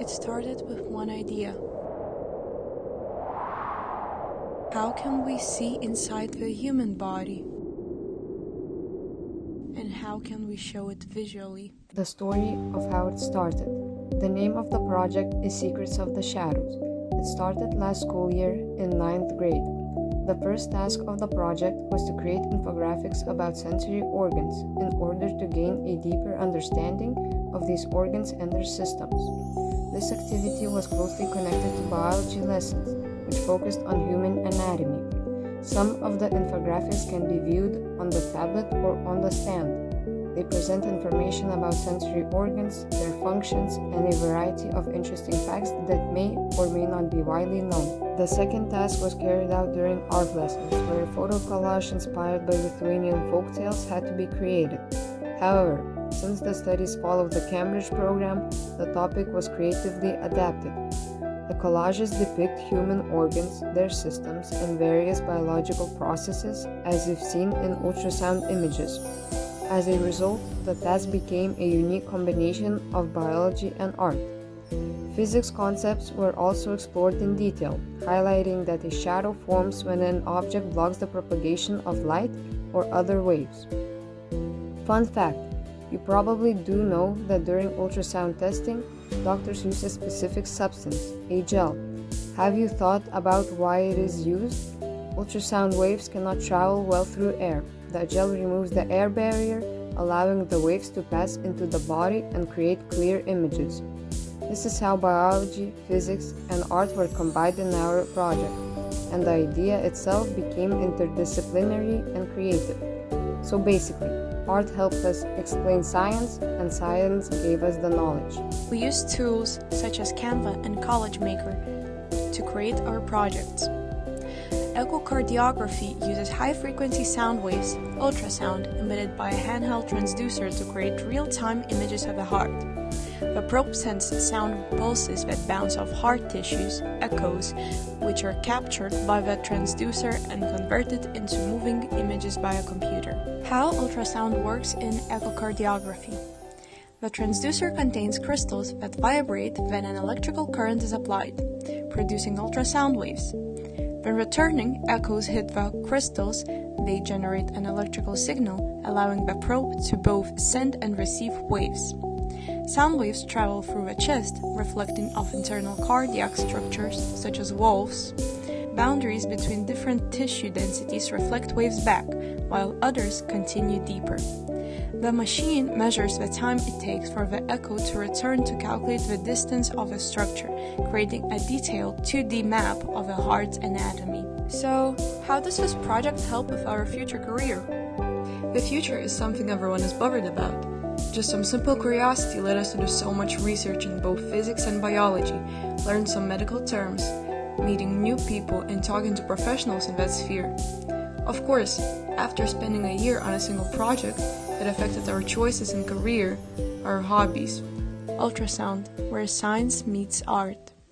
It started with one idea. How can we see inside the human body? And how can we show it visually? The story of how it started. The name of the project is Secrets of the Shadows. It started last school year in 9th grade. The first task of the project was to create infographics about sensory organs in order to gain a deeper understanding of these organs and their systems. This activity was closely connected to biology lessons, which focused on human anatomy. Some of the infographics can be viewed on the tablet or on the stand. They present information about sensory organs, their functions, and a variety of interesting facts that may or may not be widely known. The second task was carried out during art lessons, where a photo collage inspired by Lithuanian folktales had to be created. However, since the studies followed the Cambridge program, the topic was creatively adapted. The collages depict human organs, their systems, and various biological processes, as if seen in ultrasound images. As a result, the task became a unique combination of biology and art. Physics concepts were also explored in detail, highlighting that a shadow forms when an object blocks the propagation of light or other waves. Fun fact: you probably do know that during ultrasound testing, doctors use a specific substance, a gel. Have you thought about why it is used? Ultrasound waves cannot travel well through air. The gel removes the air barrier, allowing the waves to pass into the body and create clear images. This is how biology, physics, and art were combined in our project, and the idea itself became interdisciplinary and creative. So basically, art helped us explain science, and science gave us the knowledge. We used tools such as Canva and College Maker to create our projects. Echocardiography uses high-frequency sound waves, ultrasound, emitted by a handheld transducer to create real-time images of the heart. The probe sends sound pulses that bounce off heart tissues, echoes, which are captured by the transducer and converted into moving images by a computer. How ultrasound works in echocardiography. The transducer contains crystals that vibrate when an electrical current is applied, producing ultrasound waves. When returning echoes hit the crystals, they generate an electrical signal, allowing the probe to both send and receive waves. Sound waves travel through the chest, reflecting off internal cardiac structures, such as valves. Boundaries between different tissue densities reflect waves back, while others continue deeper. The machine measures the time it takes for the echo to return to calculate the distance of a structure, creating a detailed 2D map of the heart's anatomy. So, how does this project help with our future career? The future is something everyone is bothered about. Just some simple curiosity led us to do so much research in both physics and biology, learn some medical terms, meeting new people, and talking to professionals in that sphere. Of course, after spending a year on a single project, it affected our choices in career, our hobbies. Ultrasound, where science meets art.